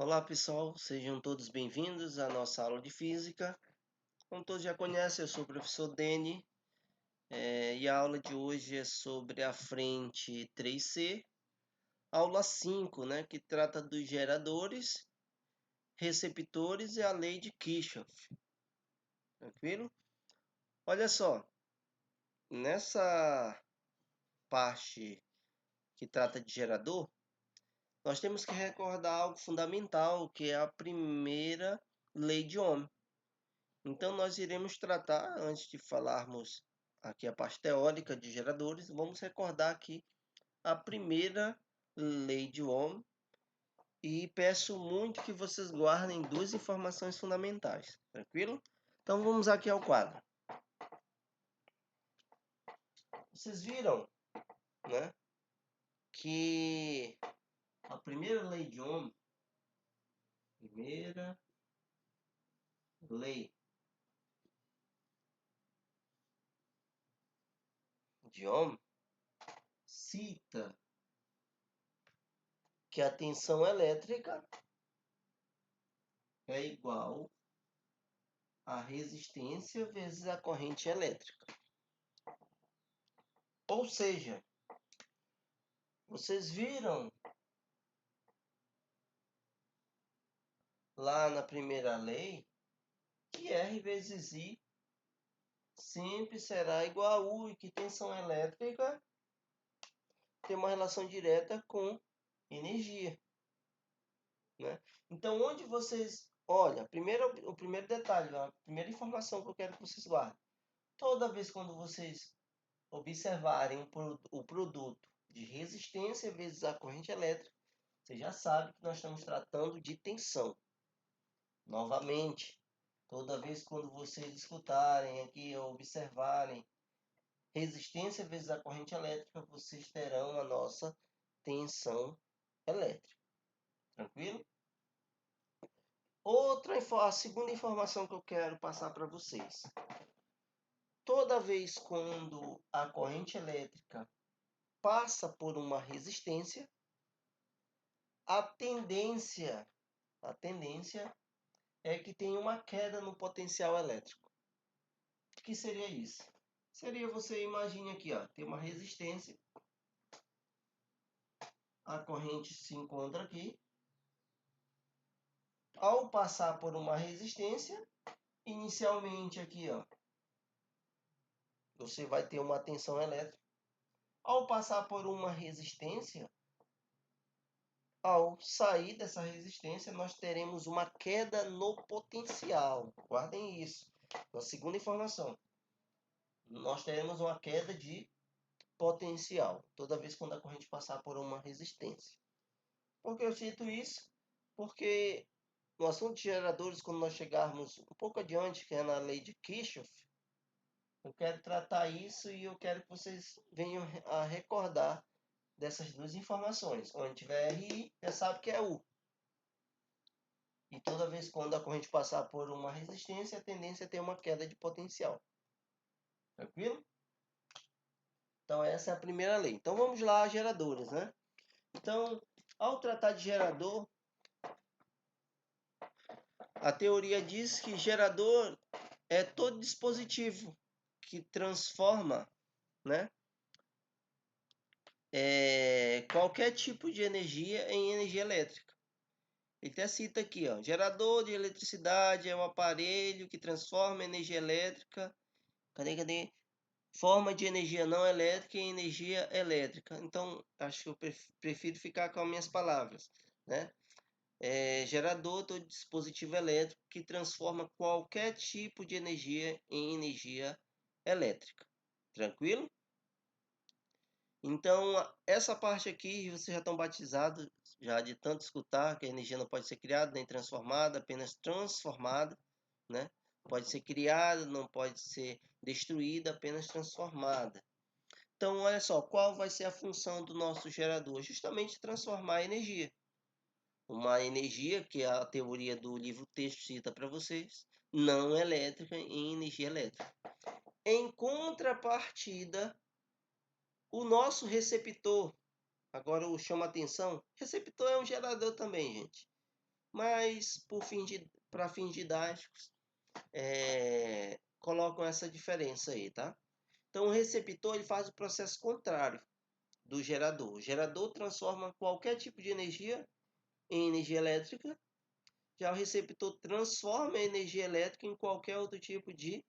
Olá pessoal, sejam todos bem-vindos à nossa aula de Física. Como todos já conhecem, eu sou o professor Deni e a aula de hoje é sobre a frente 3C, aula 5, que trata dos geradores, receptores e a lei de Kirchhoff. Tranquilo? Olha só, nessa parte que trata de gerador, nós temos que recordar algo fundamental, que é a primeira lei de Ohm. Então, nós iremos tratar, antes de falarmos aqui a parte teórica de geradores, vamos recordar aqui a primeira lei de Ohm e peço muito que vocês guardem duas informações fundamentais, tranquilo? Então, vamos aqui ao quadro. Vocês viram, que a primeira lei de Ohm, primeira lei de Ohm cita que a tensão elétrica é igual a resistência vezes a corrente elétrica. Ou seja, vocês viram lá na primeira lei que R vezes I sempre será igual a U e que tensão elétrica tem uma relação direta com energia, Então, onde vocês... Olha, o primeiro detalhe, a primeira informação que eu quero que vocês guardem. Toda vez quando vocês observarem o produto de resistência vezes a corrente elétrica, você já sabe que nós estamos tratando de tensão. Novamente, toda vez quando vocês escutarem aqui ou observarem resistência vezes a corrente elétrica, vocês terão a nossa tensão elétrica. Tranquilo? A segunda informação que eu quero passar para vocês. Toda vez quando a corrente elétrica passa por uma resistência, a tendência é que tenha uma queda no potencial elétrico. O que seria isso? Seria, você imagine aqui, tem uma resistência, a corrente se encontra aqui. Ao passar por uma resistência, inicialmente aqui, você vai ter uma tensão elétrica. Ao passar por uma resistência, ao sair dessa resistência, nós teremos uma queda no potencial. Guardem isso. Na segunda informação, nós teremos uma queda de potencial toda vez quando a corrente passar por uma resistência. Por que eu cito isso? Porque no assunto de geradores, quando nós chegarmos um pouco adiante, que é na lei de Kirchhoff, eu quero tratar isso e eu quero que vocês venham a recordar dessas duas informações. Onde tiver RI, já sabe que é U. E toda vez quando a corrente passar por uma resistência, a tendência é ter uma queda de potencial. Tranquilo? Então, essa é a primeira lei. Então, vamos lá, geradores, Então, ao tratar de gerador, a teoria diz que gerador é todo dispositivo que transforma, qualquer tipo de energia em energia elétrica. Ele até cita aqui, gerador de eletricidade é um aparelho que transforma energia elétrica, forma de energia não elétrica em energia elétrica. Então, acho que eu prefiro ficar com as minhas palavras, gerador todo dispositivo elétrico que transforma qualquer tipo de energia em energia elétrica. Tranquilo? Então, essa parte aqui, vocês já estão batizados, já de tanto escutar, que a energia não pode ser criada nem transformada, apenas transformada, Pode ser criada, não pode ser destruída, apenas transformada. Então, olha só, qual vai ser a função do nosso gerador? Justamente transformar a energia. Uma energia, que a teoria do livro texto cita para vocês, não elétrica em energia elétrica. Em contrapartida, o nosso receptor, agora eu chamo a atenção, receptor é um gerador também, gente. mas para fins didáticos, colocam essa diferença aí, tá? Então, o receptor ele faz o processo contrário do gerador. O gerador transforma qualquer tipo de energia em energia elétrica. Já o receptor transforma a energia elétrica em qualquer outro tipo de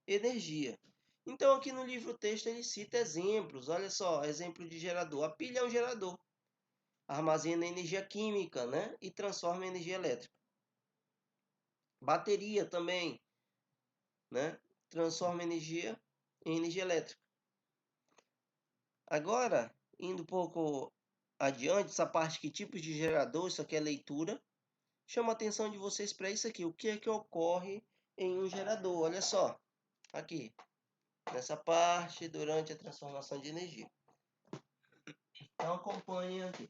energia. Então, aqui no livro-texto ele cita exemplos. Olha só, exemplo de gerador. A pilha é um gerador. Armazena energia química, né? E transforma em energia elétrica. Bateria também, né? Transforma energia em energia elétrica. Agora, indo um pouco adiante, essa parte que tipos de gerador, isso aqui é leitura. Chama a atenção de vocês para isso aqui. O que é que ocorre em um gerador? Olha só, aqui, nessa parte, durante a transformação de energia. Então, acompanhe aqui.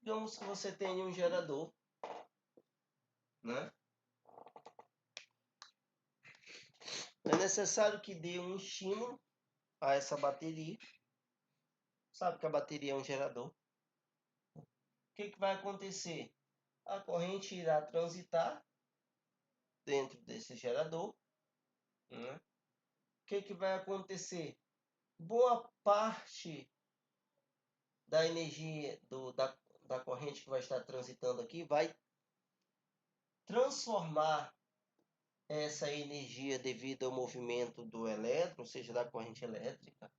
Digamos que você tenha um gerador, né? É necessário que dê um estímulo a essa bateria. Sabe que a bateria é um gerador. O que vai acontecer? A corrente irá transitar dentro desse gerador, né? O que vai acontecer? Boa parte da energia da corrente que vai estar transitando aqui vai transformar essa energia devido ao movimento do elétron, ou seja, da corrente elétrica,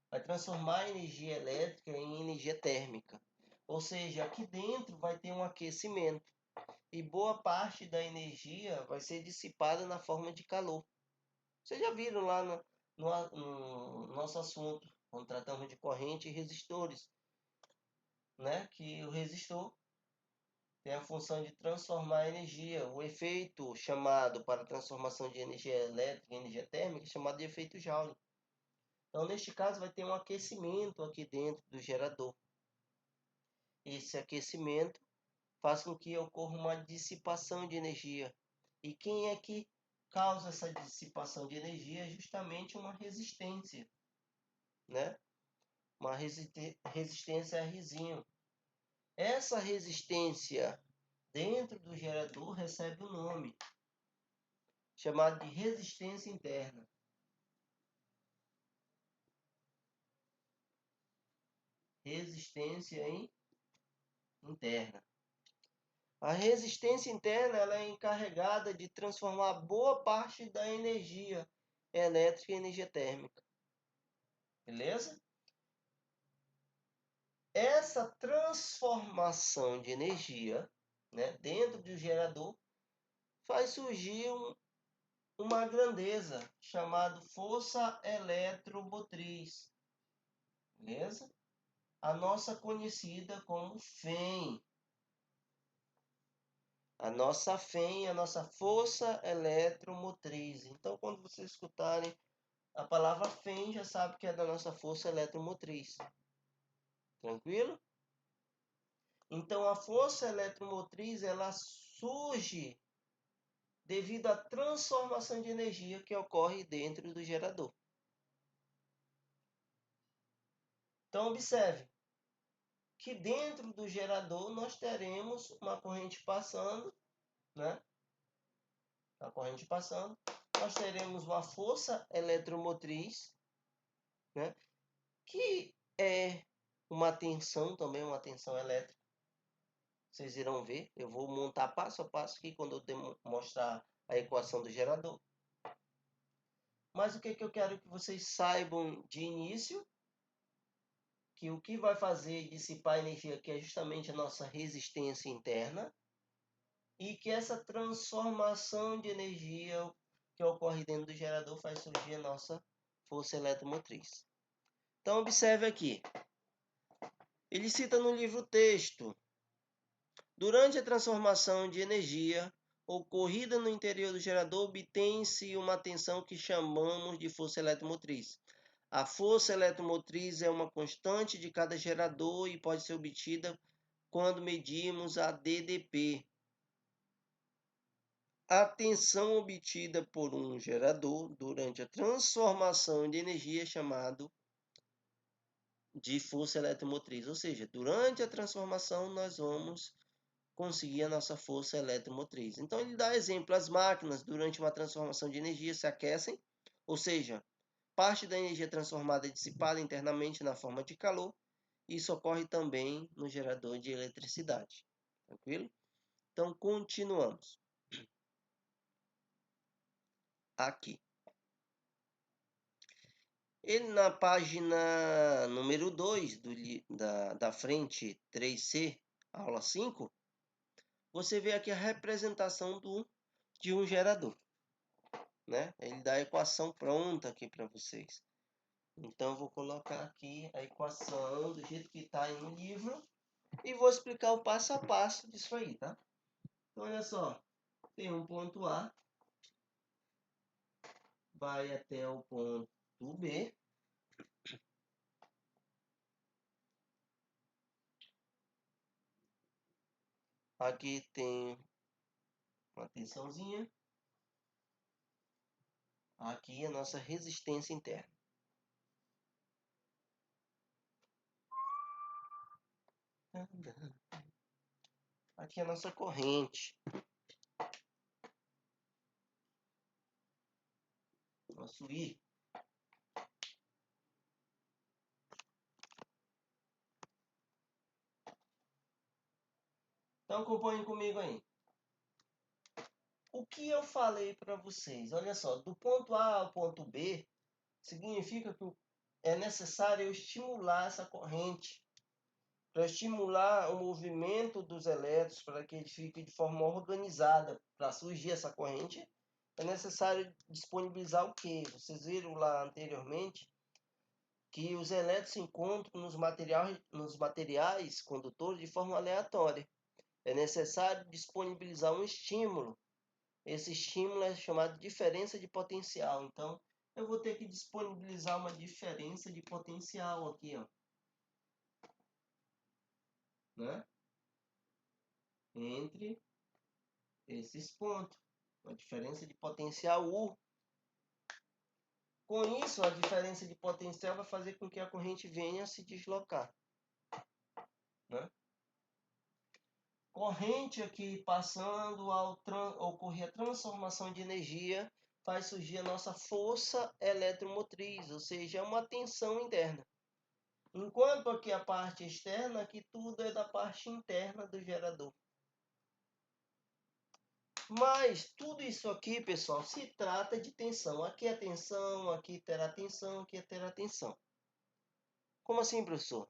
vai transformar a energia elétrica em energia térmica. Ou seja, aqui dentro vai ter um aquecimento e boa parte da energia vai ser dissipada na forma de calor. Vocês já viram lá no nosso assunto, quando tratamos de corrente e resistores, né? Que o resistor tem a função de transformar a energia. O efeito chamado para transformação de energia elétrica em energia térmica é chamado de efeito Joule. Então, neste caso, vai ter um aquecimento aqui dentro do gerador. Esse aquecimento faz com que ocorra uma dissipação de energia. E quem é que causa essa dissipação de energia? É justamente uma resistência, né? Uma resistência a Rzinho. Essa resistência dentro do gerador recebe um nome chamado de resistência interna. Resistência interna. A resistência interna ela é encarregada de transformar boa parte da energia elétrica em energia térmica. Beleza? Essa transformação de energia, né, dentro do gerador faz surgir uma grandeza chamada força eletromotriz. Beleza? A nossa conhecida como FEM. A nossa FEM, a nossa força eletromotriz. Então, quando vocês escutarem a palavra FEM, já sabe que é da nossa força eletromotriz. Tranquilo? Então, a força eletromotriz, ela surge devido à transformação de energia que ocorre dentro do gerador. Então, observe que dentro do gerador nós teremos uma corrente passando, né? A corrente passando. Nós teremos uma força eletromotriz, né? Que é uma tensão também, uma tensão elétrica. Vocês irão ver. Eu vou montar passo a passo aqui quando eu mostrar a equação do gerador. Mas o que eu quero que vocês saibam de início? Que o que vai fazer dissipar a energia aqui é justamente a nossa resistência interna. E que essa transformação de energia que ocorre dentro do gerador faz surgir a nossa força eletromotriz. Então, observe aqui. Ele cita no livro texto: durante a transformação de energia ocorrida no interior do gerador, obtém-se uma tensão que chamamos de força eletromotriz. A força eletromotriz é uma constante de cada gerador e pode ser obtida quando medimos a DDP. a tensão obtida por um gerador durante a transformação de energia é chamado de força eletromotriz. Ou seja, durante a transformação nós vamos conseguir a nossa força eletromotriz. Então ele dá exemplo: as máquinas durante uma transformação de energia se aquecem, ou seja, parte da energia transformada é dissipada internamente na forma de calor. Isso ocorre também no gerador de eletricidade. Tranquilo? Então continuamos. Aqui. Ele na página número 2 da frente 3C, aula 5, você vê aqui a representação de um gerador, né? Ele dá a equação pronta aqui para vocês. Então, eu vou colocar aqui a equação do jeito que está aí no livro e vou explicar o passo a passo disso aí, tá? Então, olha só, tem um ponto A, vai até o ponto B. Aqui tem uma tensãozinha. Aqui a nossa resistência interna. Aqui a nossa corrente. Nosso I. Então acompanhem comigo aí. O que eu falei para vocês? Olha só, do ponto A ao ponto B, significa que é necessário eu estimular essa corrente, para estimular o movimento dos elétrons, para que ele fique de forma organizada, para surgir essa corrente, é necessário disponibilizar o quê? Vocês viram lá anteriormente que os elétrons se encontram nos materiais condutores de forma aleatória. É necessário disponibilizar um estímulo. Esse estímulo é chamado de diferença de potencial. Então, eu vou ter que disponibilizar uma diferença de potencial aqui, ó, né? Entre esses pontos. Uma diferença de potencial U. Com isso, a diferença de potencial vai fazer com que a corrente venha a se deslocar, né? Corrente aqui passando ao ocorrer a transformação de energia, faz surgir a nossa força eletromotriz, ou seja, é uma tensão interna. Enquanto aqui a parte externa, aqui tudo é da parte interna do gerador. Mas tudo isso aqui, pessoal, se trata de tensão. Aqui é tensão, aqui terá tensão, aqui terá tensão. Como assim, professor?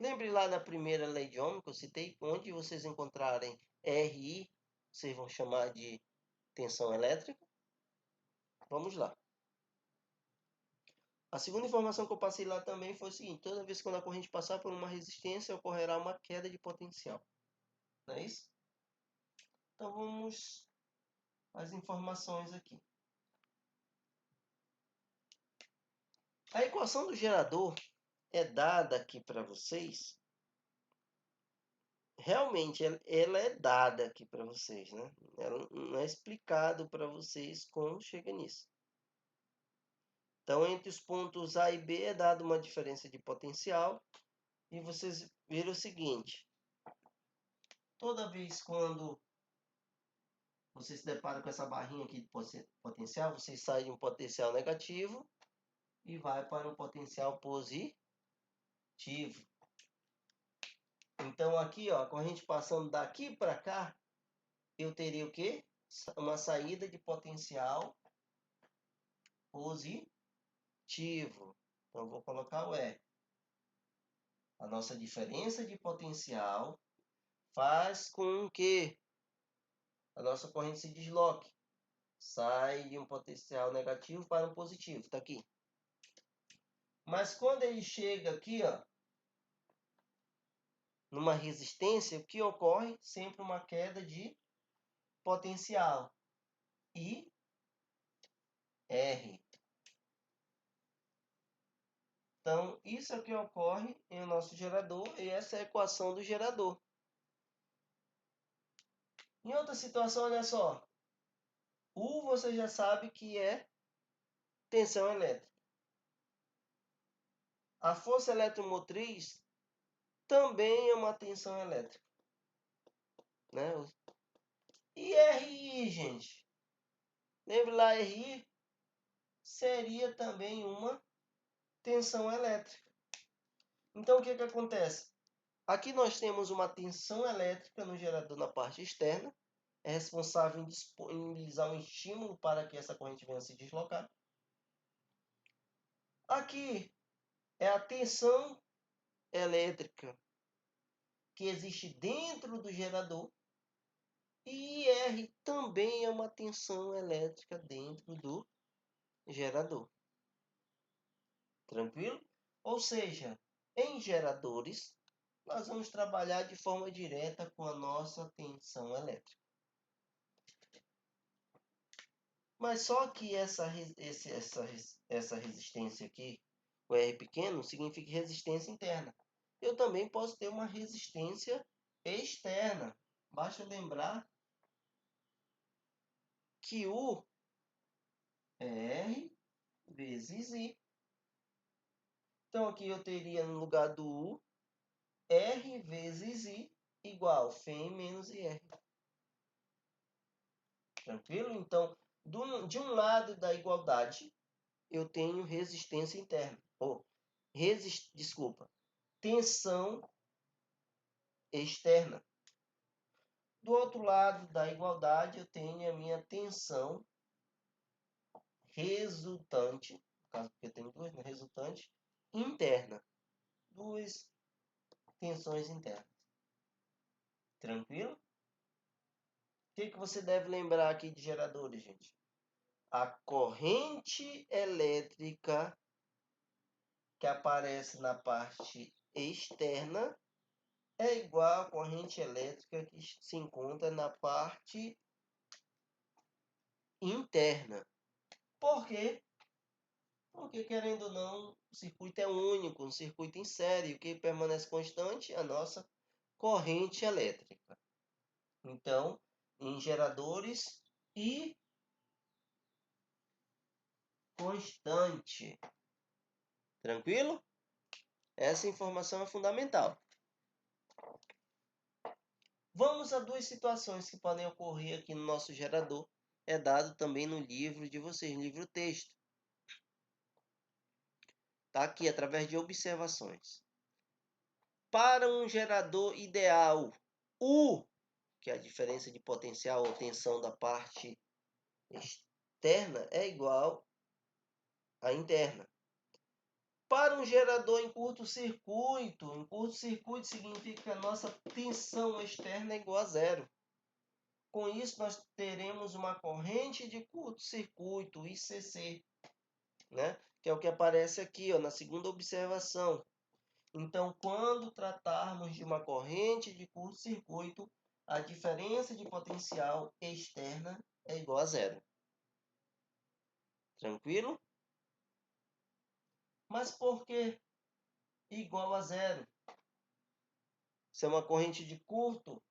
Lembre lá da primeira lei de Ohm que eu citei, onde vocês encontrarem RI, vocês vão chamar de tensão elétrica. Vamos lá. A segunda informação que eu passei lá também foi o seguinte: toda vez que a corrente passar por uma resistência, ocorrerá uma queda de potencial. Não é isso? Então vamos às informações aqui. A equação do gerador é dada aqui para vocês. Realmente ela é dada aqui para vocês, né? Ela não é explicado para vocês como chega nisso. Então, entre os pontos A e B é dada uma diferença de potencial. E vocês viram o seguinte: toda vez quando você se depara com essa barrinha aqui de potencial, você sai de um potencial negativo e vai para um potencial positivo. Então, aqui, ó, a corrente passando daqui para cá, eu teria o quê? Uma saída de potencial positivo. Então, eu vou colocar o E. A nossa diferença de potencial faz com que a nossa corrente se desloque. Sai de um potencial negativo para um positivo. Está aqui. Mas quando ele chega aqui, ó, numa resistência, o que ocorre? Sempre uma queda de potencial. I, R. Então, isso é o que ocorre em o nosso gerador e essa é a equação do gerador. Em outra situação, olha só. você já sabe que é tensão elétrica. A força eletromotriz também é uma tensão elétrica, né? E RI, gente? Lembra lá, RI seria também uma tensão elétrica. Então, o que acontece? Aqui nós temos uma tensão elétrica no gerador na parte externa, é responsável em disponibilizar um estímulo para que essa corrente venha a se deslocar. Aqui é a tensão elétrica que existe dentro do gerador. E IR também é uma tensão elétrica dentro do gerador. Tranquilo? Ou seja, em geradores, nós vamos trabalhar de forma direta com a nossa tensão elétrica. Mas só que essa resistência aqui, o R pequeno, significa resistência interna. Eu também posso ter uma resistência externa. Basta lembrar que U é R vezes I. Então, aqui eu teria no lugar do U, R vezes I igual Φ menos IR. Tranquilo? Então, de um lado da igualdade, eu tenho resistência interna. Tensão externa. Do outro lado da igualdade, eu tenho a minha tensão resultante, no caso porque eu tenho duas, né? Resultante interna. Duas tensões internas. Tranquilo? O que você deve lembrar aqui de geradores, gente? A corrente elétrica que aparece na parte externa é igual à corrente elétrica que se encontra na parte interna. Por quê? Porque, querendo ou não, o circuito é único, um circuito em série. O que permanece constante? A nossa corrente elétrica. Então, em geradores e constante. Tranquilo? Essa informação é fundamental. Vamos a duas situações que podem ocorrer aqui no nosso gerador. É dado também no livro de vocês, livro texto. Está aqui, através de observações. Para um gerador ideal, U, que é a diferença de potencial ou tensão da parte externa, é igual à interna. Para um gerador em curto-circuito significa que a nossa tensão externa é igual a zero. Com isso, nós teremos uma corrente de curto-circuito, ICC, né? Que é o que aparece aqui, ó, na segunda observação. Então, quando tratarmos de uma corrente de curto-circuito, a diferença de potencial externa é igual a zero. Tranquilo? Mas por que igual a zero? Se é uma corrente de curto,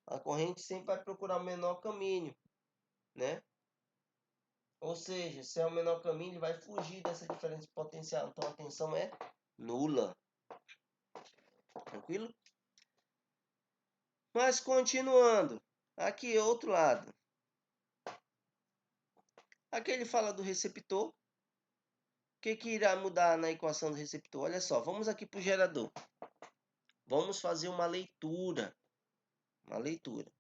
a corrente sempre vai procurar o menor caminho, né? Ou seja, se é o menor caminho, ele vai fugir dessa diferença de potencial. Então, a tensão é nula. Tranquilo? Mas, continuando. Aqui, outro lado. Aqui ele fala do receptor. O que irá mudar na equação do receptor? Olha só, vamos aqui para o gerador. Vamos fazer uma leitura. Uma leitura.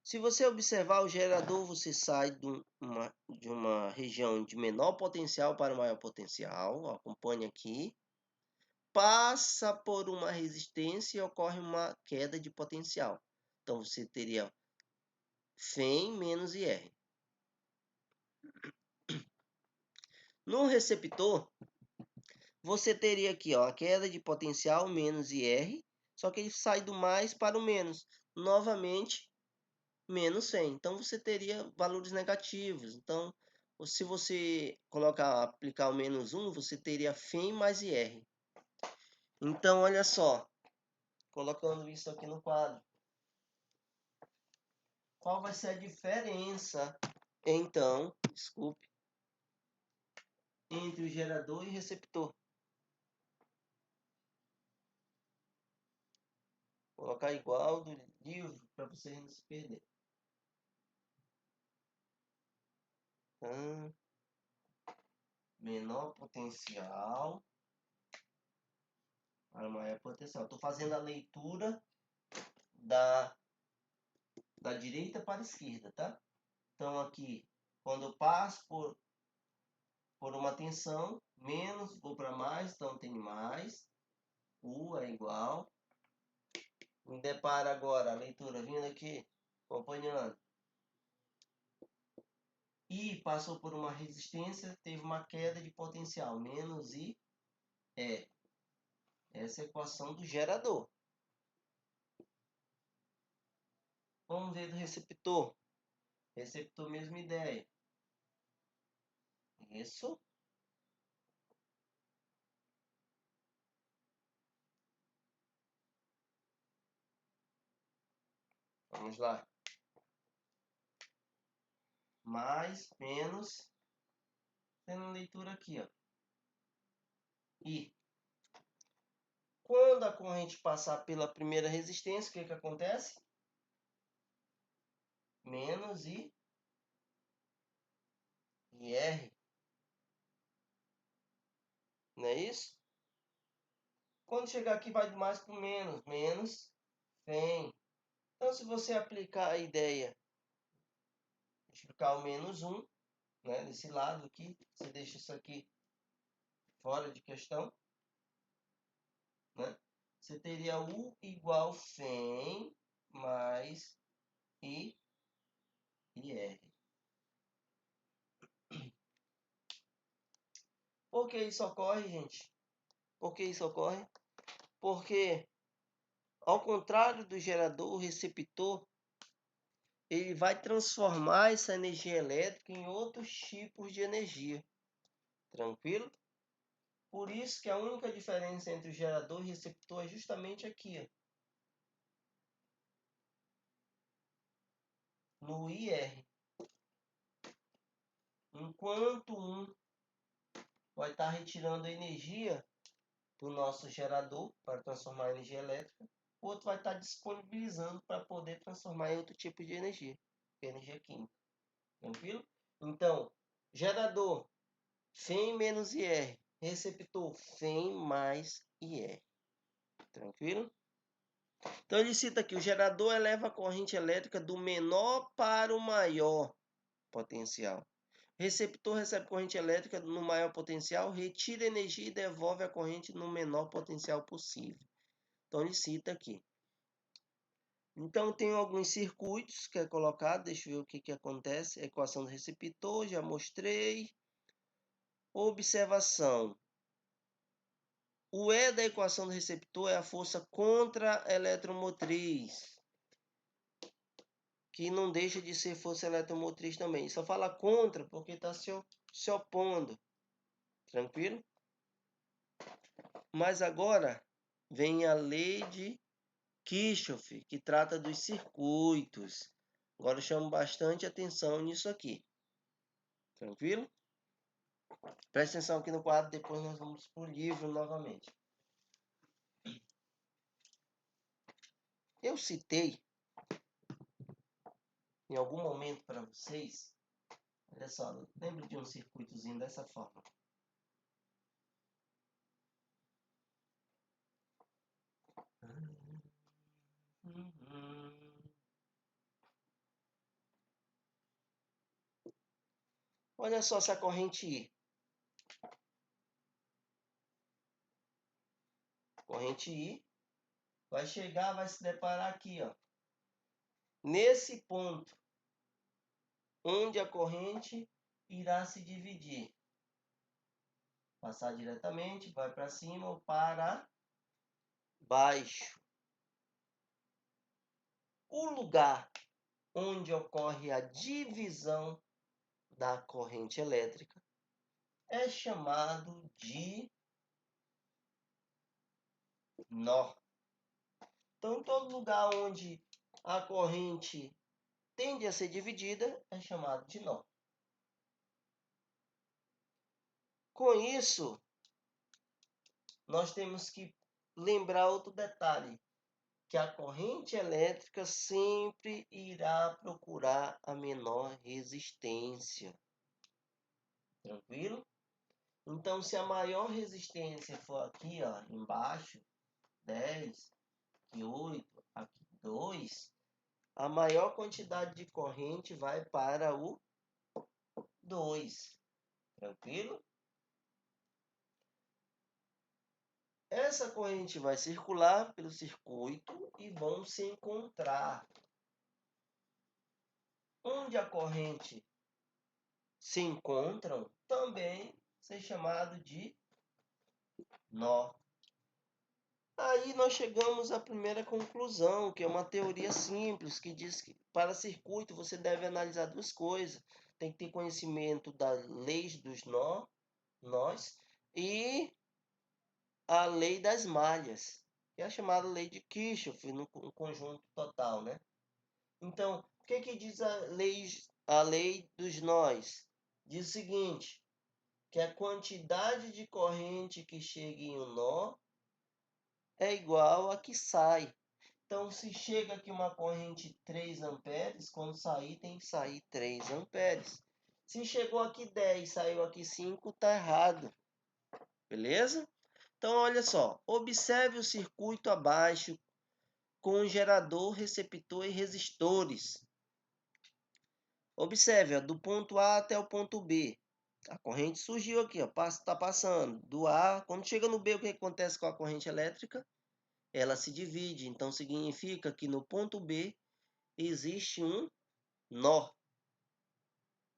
Se você observar o gerador, você sai de uma região de menor potencial para maior potencial. Acompanhe aqui. Passa por uma resistência e ocorre uma queda de potencial. Então, você teria Φ menos IR. No receptor, você teria aqui ó, a queda de potencial menos IR, só que ele sai do mais para o menos. Novamente, menos Φ. Então, você teria valores negativos. Então, se você aplicar o menos 1, você teria Φ mais IR. Então, olha só, colocando isso aqui no quadro. qual vai ser a diferença, então, desculpe, entre o gerador e o receptor. Vou colocar igual do livro para vocês não se perderem. Menor potencial para maior potencial. Estou fazendo a leitura da direita para a esquerda, tá? Então aqui, quando eu passo por uma tensão, menos, vou para mais, então tem mais. U é igual. Me depara agora a leitura vindo aqui, acompanhando. I passou por uma resistência, teve uma queda de potencial, menos I é. Essa é a equação do gerador. Vamos ver do receptor. Receptor, mesma ideia. Isso. Vamos lá. Mais, menos. Tendo leitura aqui, ó. I. Quando a corrente passar pela primeira resistência, o que acontece? Menos I e R. Não é isso? Quando chegar aqui, vai de mais para o menos. Menos vem. Então, se você aplicar a ideia, explicar o menos 1, né, desse lado aqui, você deixa isso aqui fora de questão, né? Você teria U igual FEM mais I e R. Por que isso ocorre, gente? Por que isso ocorre? Porque, ao contrário do gerador, o receptor, ele vai transformar essa energia elétrica em outros tipos de energia. Tranquilo? Por isso que a única diferença entre o gerador e o receptor é justamente aqui, ó, no IR. Enquanto um vai estar retirando energia do nosso gerador para transformar em energia elétrica, o outro vai estar disponibilizando para poder transformar em outro tipo de energia, que é energia química. Tranquilo? Então, gerador FEM menos IR, receptor FEM mais IR. Tranquilo? Então ele cita aqui, o gerador eleva a corrente elétrica do menor para o maior potencial. O receptor recebe corrente elétrica no maior potencial, retira energia e devolve a corrente no menor potencial possível. Então ele cita aqui. Então tem alguns circuitos que é colocado, deixa eu ver o que acontece. A equação do receptor, já mostrei. Observação. O E da equação do receptor é a força contra-eletromotriz, que não deixa de ser força eletromotriz também. Só fala contra porque está se opondo. Tranquilo? Mas agora vem a lei de Kirchhoff, que trata dos circuitos. Agora eu chamo bastante atenção nisso aqui. Tranquilo? Preste atenção aqui no quadro, depois nós vamos para o livro novamente. Eu citei em algum momento para vocês, olha só, lembra de um circuitozinho dessa forma. Olha só essa corrente I. Corrente I vai chegar, vai se deparar aqui, ó, nesse ponto, onde a corrente irá se dividir. Passar diretamente, vai para cima ou para baixo. O lugar onde ocorre a divisão da corrente elétrica é chamado de nó. Então, todo lugar onde a corrente tende a ser dividida é chamado de nó. Com isso, nós temos que lembrar outro detalhe, que a corrente elétrica sempre irá procurar a menor resistência. Tranquilo? Então, se a maior resistência for aqui, ó, embaixo, 10, aqui 8, aqui 2, a maior quantidade de corrente vai para o 2. Tranquilo? Essa corrente vai circular pelo circuito e vão se encontrar. Onde a corrente se encontram, também ser chamado de nó. Aí nós chegamos à primeira conclusão, que é uma teoria simples, que diz que para circuito você deve analisar duas coisas. Tem que ter conhecimento das leis dos nós e a lei das malhas, que é a chamada lei de Kirchhoff no conjunto total, né? Então, o que diz a lei dos nós? Diz o seguinte, que a quantidade de corrente que chega em um nó é igual a que sai. Então, se chega aqui uma corrente 3 amperes, quando sair tem que sair 3 amperes. Se chegou aqui 10, saiu aqui 5, está errado. Beleza? Então, olha só. Observe o circuito abaixo com gerador, receptor e resistores. Observe, ó, do ponto A até o ponto B. A corrente surgiu aqui, está passando do A. Quando chega no B, o que acontece com a corrente elétrica? Ela se divide. Então, significa que no ponto B existe um nó.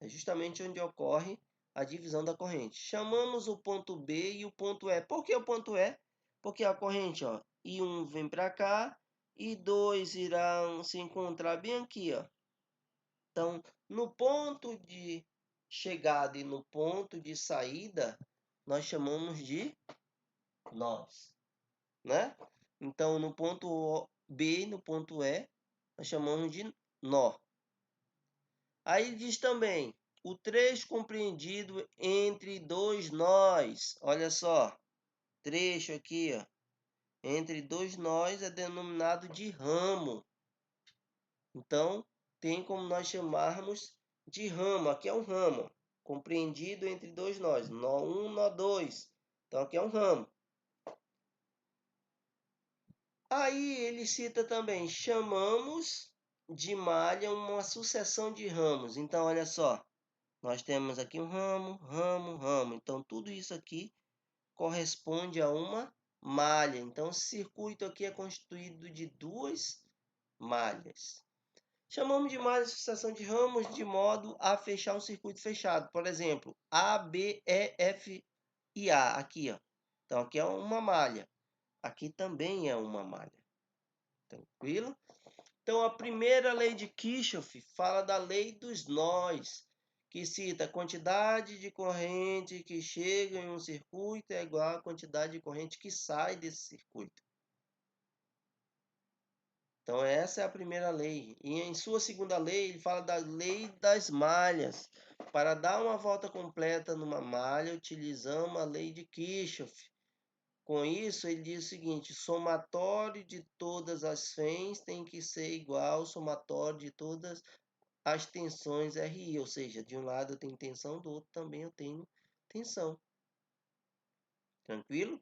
É justamente onde ocorre a divisão da corrente. Chamamos o ponto B e o ponto E. Por que o ponto E? Porque a corrente, ó, I1 vem para cá, I2 irá se encontrar bem aqui, ó. Então, no ponto de chegada e no ponto de saída, nós chamamos de nós, né? Então, no ponto B e no ponto E, nós chamamos de nó. Aí diz também, o trecho compreendido entre dois nós. Olha só, trecho aqui, ó, entre dois nós é denominado de ramo. Então, tem como nós chamarmos de ramo. Aqui é um ramo, compreendido entre dois nós. Nó 1, nó 2. Então, aqui é um ramo. Aí ele cita também, chamamos de malha uma sucessão de ramos. Então, olha só, nós temos aqui um ramo, ramo, ramo. Então, tudo isso aqui corresponde a uma malha. Então, o circuito aqui é constituído de duas malhas. Chamamos de malha a sucessão de ramos de modo a fechar um circuito fechado. Por exemplo, A, B, E, F e A. Aqui, ó. Então, aqui é uma malha. Aqui também é uma malha. Tranquilo? Então, a primeira lei de Kirchhoff fala da lei dos nós, que cita a quantidade de corrente que chega em um circuito é igual à quantidade de corrente que sai desse circuito. Então, essa é a primeira lei. E em sua segunda lei, ele fala da lei das malhas. Para dar uma volta completa numa malha, utilizamos a lei de Kirchhoff. Com isso, ele diz o seguinte, somatório de todas as fens tem que ser igual ao somatório de todas as tensões RI, ou seja, de um lado eu tenho tensão, do outro também eu tenho tensão. Tranquilo?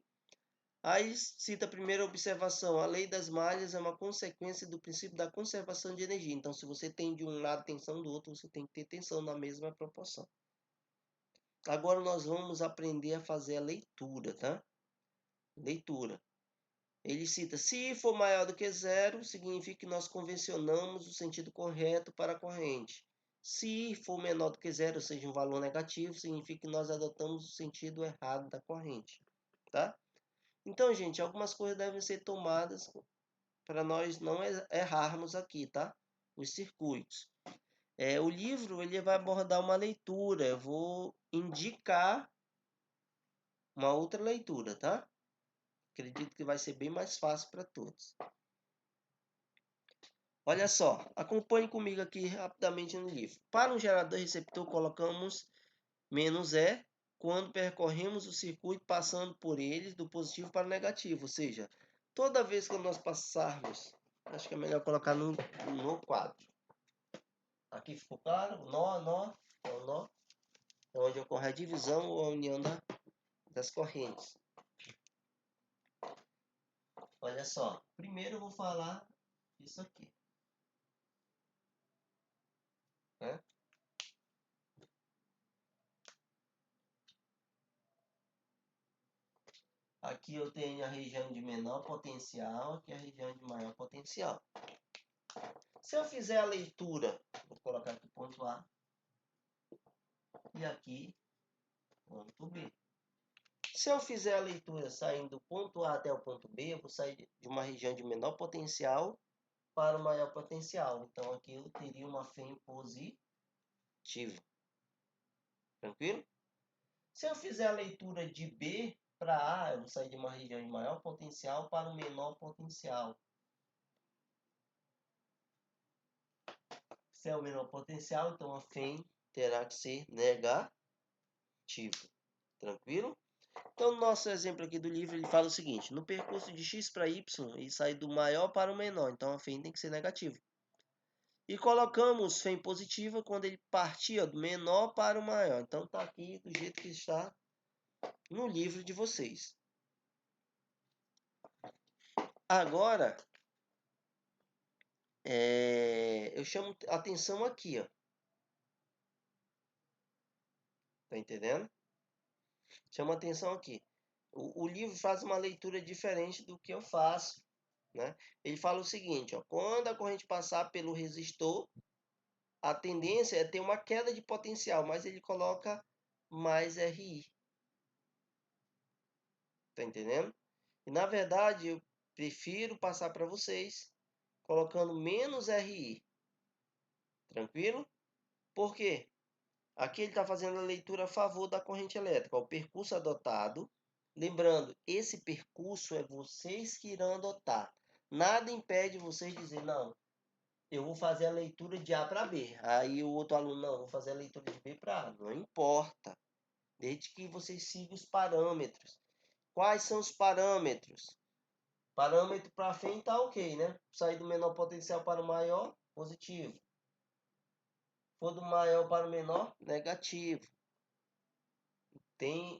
Aí cita a primeira observação, a lei das malhas é uma consequência do princípio da conservação de energia. Então, se você tem de um lado tensão, do outro você tem que ter tensão na mesma proporção. Agora nós vamos aprender a fazer a leitura, tá? Leitura. Ele cita, se for maior do que zero, significa que nós convencionamos o sentido correto para a corrente. Se for menor do que zero, ou seja, um valor negativo, significa que nós adotamos o sentido errado da corrente, tá? Então, gente, algumas coisas devem ser tomadas para nós não errarmos aqui, tá? Os circuitos. O livro ele vai abordar uma leitura. Eu vou indicar uma outra leitura, tá? Acredito que vai ser bem mais fácil para todos. Olha só, acompanhe comigo aqui rapidamente no livro. Para um gerador receptor, colocamos "-E" quando percorremos o circuito passando por eles do positivo para o negativo. Ou seja, toda vez que nós passarmos, acho que é melhor colocar no quadro. Aqui ficou claro? Nó, é o nó, é onde ocorre a divisão ou a união das correntes. Olha só, primeiro eu vou falar isso aqui, né? Aqui eu tenho a região de menor potencial, aqui a região de maior potencial. Se eu fizer a leitura, vou colocar aqui ponto A e aqui ponto B. Se eu fizer a leitura saindo do ponto A até o ponto B, eu vou sair de uma região de menor potencial para o maior potencial. Então aqui eu teria uma FEM positiva. Tranquilo? Se eu fizer a leitura de B para A, eu vou sair de uma região de maior potencial para o menor potencial. Se é o menor potencial, então a FEM terá que ser negativo. Tranquilo? Então, no nosso exemplo aqui do livro, ele fala o seguinte: no percurso de x para y, ele sai do maior para o menor, então a FEM tem que ser negativa. E colocamos FEM positiva quando ele partia do menor para o maior. Então, está aqui do jeito que está no livro de vocês. Agora, eu chamo atenção aqui, ó. Tá entendendo? Chama atenção aqui. O livro faz uma leitura diferente do que eu faço, né? Ele fala o seguinte, ó, quando a corrente passar pelo resistor, a tendência é ter uma queda de potencial, mas ele coloca mais RI. Tá entendendo? E na verdade eu prefiro passar para vocês colocando menos RI. Tranquilo? Por quê? Aqui ele está fazendo a leitura a favor da corrente elétrica, o percurso adotado. Lembrando, esse percurso é vocês que irão adotar. Nada impede vocês de dizer, não, eu vou fazer a leitura de A para B. Aí o outro aluno, não, vou fazer a leitura de B para A. Não importa, desde que vocês sigam os parâmetros. Quais são os parâmetros? Parâmetro para frente está ok, né? Sair do menor potencial para o maior, positivo. For do maior para o menor, negativo.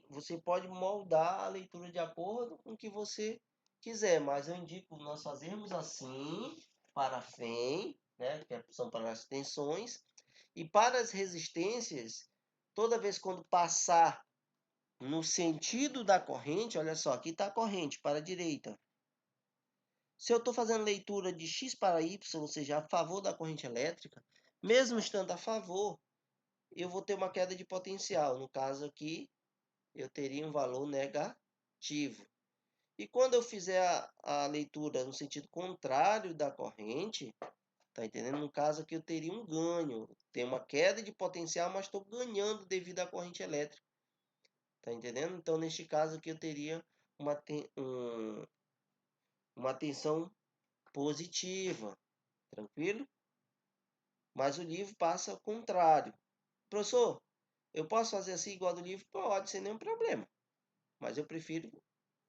Você pode moldar a leitura de acordo com o que você quiser, mas eu indico nós fazermos assim para a FEM, né, que são para as tensões, e para as resistências, toda vez quando passar no sentido da corrente, olha só, aqui está a corrente para a direita. Se eu estou fazendo leitura de x para y, ou seja, a favor da corrente elétrica, mesmo estando a favor, eu vou ter uma queda de potencial. No caso aqui, eu teria um valor negativo. E quando eu fizer a leitura no sentido contrário da corrente, tá entendendo? No caso aqui eu teria um ganho. Tem uma queda de potencial, mas estou ganhando devido à corrente elétrica. Tá entendendo? Então, neste caso aqui eu teria uma tensão positiva. Tranquilo? Mas o livro passa ao contrário. Professor, eu posso fazer assim igual do livro? Pode, sem nenhum problema. Mas eu prefiro que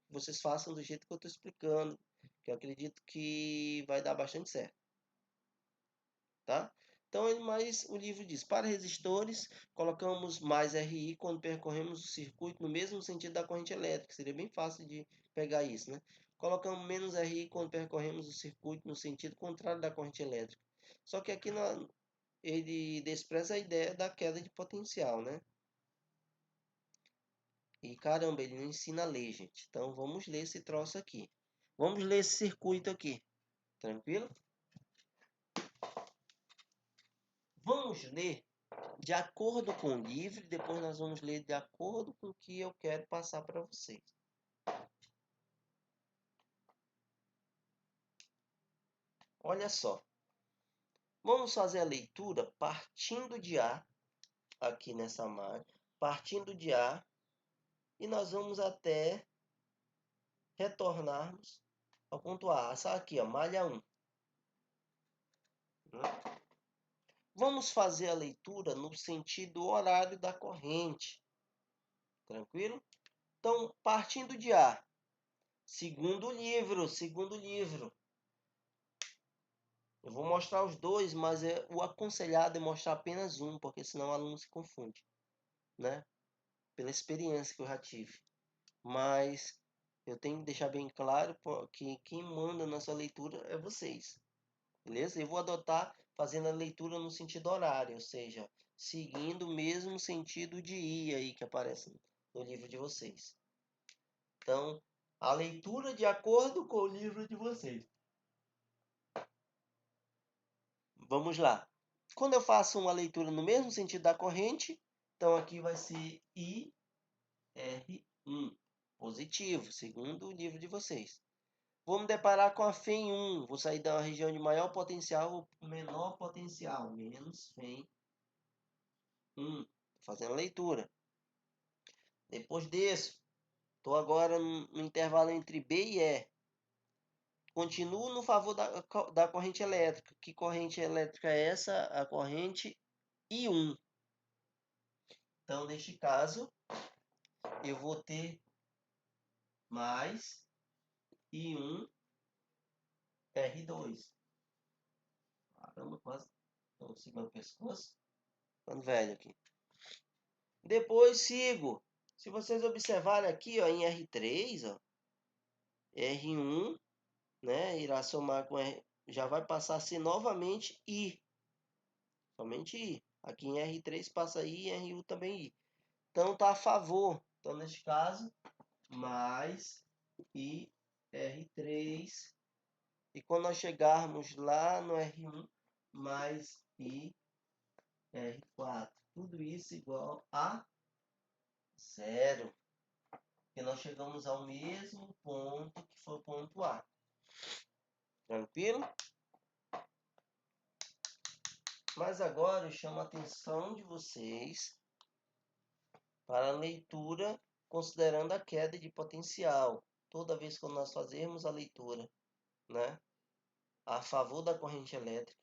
vocês façam do jeito que eu estou explicando, que eu acredito que vai dar bastante certo. Tá? Então, mas o livro diz, para resistores, colocamos mais RI quando percorremos o circuito no mesmo sentido da corrente elétrica. Seria bem fácil de pegar isso, né? Colocamos menos RI quando percorremos o circuito no sentido contrário da corrente elétrica. Só que aqui ele despreza a ideia da queda de potencial, né? E caramba, ele não ensina a ler, gente. Então vamos ler esse troço aqui. Vamos ler esse circuito aqui. Tranquilo? Vamos ler de acordo com o livro, depois nós vamos ler de acordo com o que eu quero passar para vocês. Olha só. Vamos fazer a leitura partindo de A, aqui nessa margem, partindo de A, e nós vamos até retornarmos ao ponto A. Essa aqui, ó, malha 1. né? Vamos fazer a leitura no sentido horário da corrente. Tranquilo? Então, partindo de A. Segundo livro. Eu vou mostrar os dois, mas o aconselhado é mostrar apenas um, porque senão o aluno se confunde, né? Pela experiência que eu já tive. Mas eu tenho que deixar bem claro que quem manda na sua leitura é vocês. Beleza? Eu vou adotar fazendo a leitura no sentido horário, ou seja, seguindo o mesmo sentido de I aí que aparece no livro de vocês. Então, a leitura de acordo com o livro de vocês. Vamos lá. Quando eu faço uma leitura no mesmo sentido da corrente, então aqui vai ser IR1, positivo, segundo o livro de vocês. Vou me deparar com a FEM 1, vou sair da região de maior potencial para menor potencial, menos FEM 1, fazendo a leitura. Depois disso, estou agora no intervalo entre B e E. Continuo no favor da corrente elétrica. Que corrente elétrica é essa? A corrente I1. Então, neste caso, eu vou ter mais I1 R2. Caramba, quase estou segurando o pescoço. Ficando velho aqui. Depois sigo. Se vocês observarem aqui, ó, em R3, ó, R1, né, irá somar com R, já vai passar a ser novamente I. Somente I. Aqui em R3 passa I e RU também I. Então tá a favor. Então neste caso, mais I R3. E quando nós chegarmos lá no R1, mais I R4. Tudo isso igual a zero. Porque nós chegamos ao mesmo ponto que foi o ponto A. Tranquilo? Mas agora eu chamo a atenção de vocês para a leitura considerando a queda de potencial. Toda vez que nós fazermos a leitura, né, a favor da corrente elétrica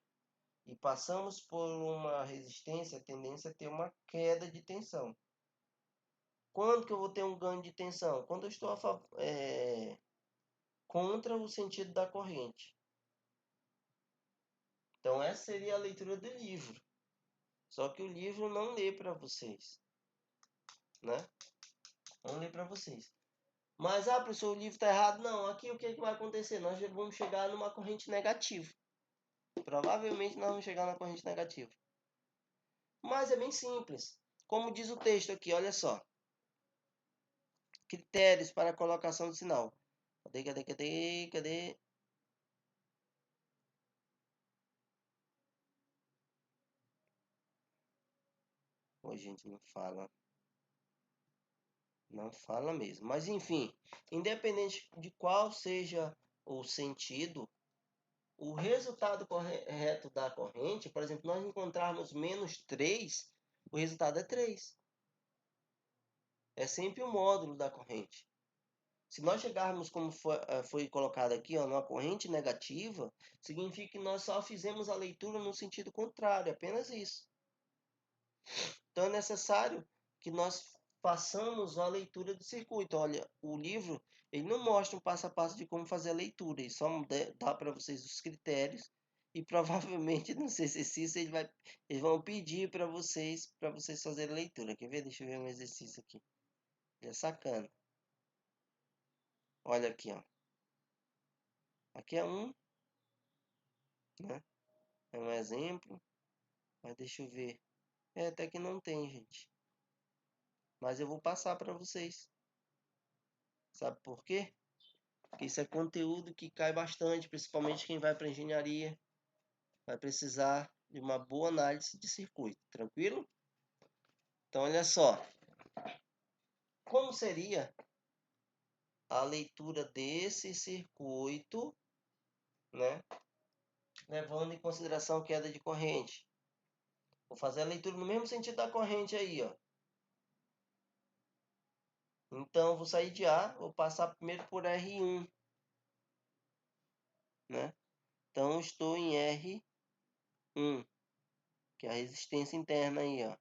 e passamos por uma resistência, a tendência é ter uma queda de tensão. Quando que eu vou ter um ganho de tensão? Quando eu estou contra o sentido da corrente. Então essa seria a leitura do livro. Só que o livro não lê para vocês, né? Não lê para vocês. Mas, professor, o livro está errado. Não, aqui o que vai acontecer? Nós vamos chegar numa corrente negativa. Provavelmente nós vamos chegar na corrente negativa. Mas é bem simples. Como diz o texto aqui, olha só. Critérios para a colocação do sinal. Cadê? Pô, gente, não fala. Não fala mesmo. Mas, enfim, independente de qual seja o sentido, o resultado correto da corrente, por exemplo, nós encontrarmos menos 3, o resultado é 3. É sempre o módulo da corrente. Se nós chegarmos, como foi colocado aqui, ó, numa corrente negativa, significa que nós só fizemos a leitura no sentido contrário, apenas isso. Então é necessário que nós façamos a leitura do circuito. Olha, o livro ele não mostra um passo a passo de como fazer a leitura, ele só dá para vocês os critérios e provavelmente nos exercícios eles vão pedir para vocês fazerem a leitura. Quer ver? Deixa eu ver um exercício aqui. É sacana. Olha aqui, ó. Aqui é um, né? É um exemplo. Mas deixa eu ver. Até que não tem, gente. Mas eu vou passar para vocês. Sabe por quê? Porque isso é conteúdo que cai bastante, principalmente quem vai para engenharia. Vai precisar de uma boa análise de circuito. Tranquilo? Então, olha só. Como seria a leitura desse circuito, né? Levando em consideração a queda de corrente. Vou fazer a leitura no mesmo sentido da corrente aí, ó. Então, vou sair de A, vou passar primeiro por R1, né? Então, estou em R1. 1, que é a resistência interna aí, ó.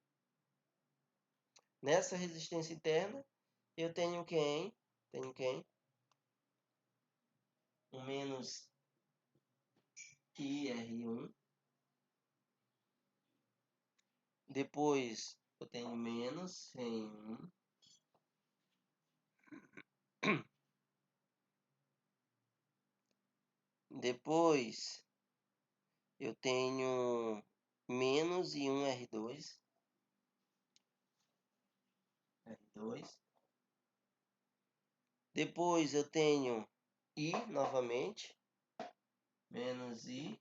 Nessa resistência interna, eu tenho quem? Um menos IR1. Depois, eu tenho menos REM1. Depois, eu tenho menos I1R2. R2. Depois, eu tenho I novamente. Menos I.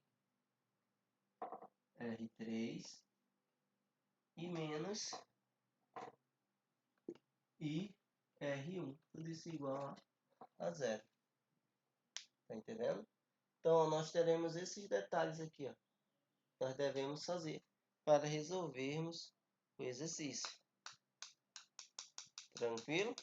R3. E menos I R1. Tudo isso igual a 0. Tá entendendo? Então, nós teremos esses detalhes aqui, ó. Nós devemos fazer para resolvermos o exercício. Tranquilo?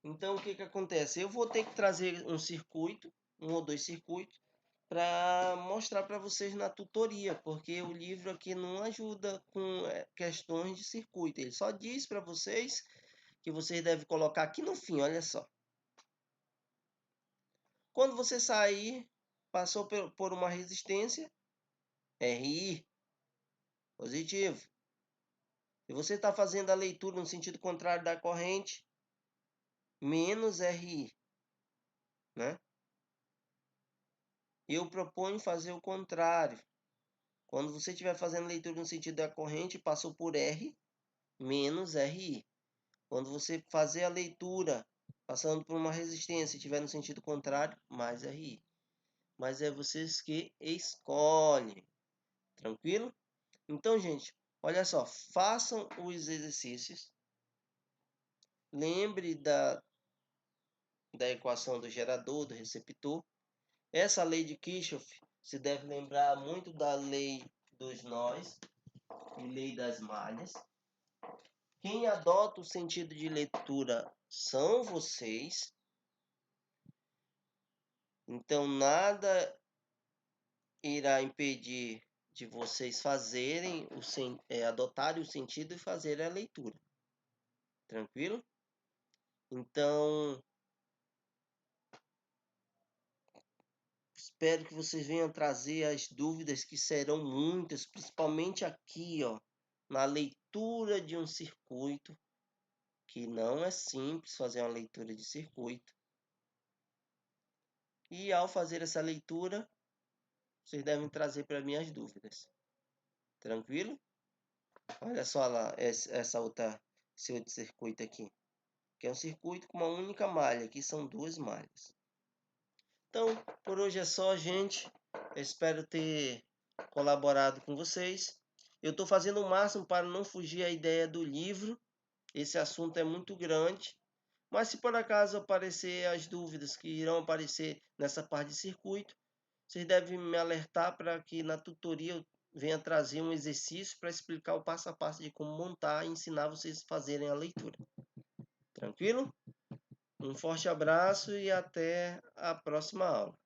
Então, o que acontece? Eu vou ter que trazer um circuito, um ou dois circuitos, para mostrar para vocês na tutoria, porque o livro aqui não ajuda com questões de circuito. Ele só diz para vocês que vocês devem colocar aqui no fim, olha só. Quando você sair, passou por uma resistência, RI, positivo. E você está fazendo a leitura no sentido contrário da corrente, menos RI, né? Eu proponho fazer o contrário. Quando você estiver fazendo leitura no sentido da corrente, passou por R, menos RI. Quando você fazer a leitura passando por uma resistência e estiver no sentido contrário, mais RI. Mas é vocês que escolhem. Tranquilo? Então, gente, olha só. Façam os exercícios. Lembre da equação do gerador, do receptor. Essa lei de Kirchhoff se deve lembrar muito da lei dos nós e lei das malhas. Quem adota o sentido de leitura são vocês. Então, nada irá impedir de vocês fazerem, adotarem o sentido e fazerem a leitura. Tranquilo? Então, espero que vocês venham trazer as dúvidas, que serão muitas, principalmente aqui, ó, na leitura de um circuito, que não é simples fazer uma leitura de circuito. E ao fazer essa leitura, vocês devem trazer para mim as dúvidas. Tranquilo? Olha só lá, esse outro circuito aqui, que é um circuito com uma única malha, aqui são duas malhas. Então, por hoje é só, gente. Eu espero ter colaborado com vocês. Eu estou fazendo o máximo para não fugir à ideia do livro. Esse assunto é muito grande. Mas se por acaso aparecer as dúvidas que irão aparecer nessa parte de circuito, vocês devem me alertar para que na tutoria eu venha trazer um exercício para explicar o passo a passo de como montar e ensinar vocês a fazerem a leitura. Tranquilo? Um forte abraço e até a próxima aula.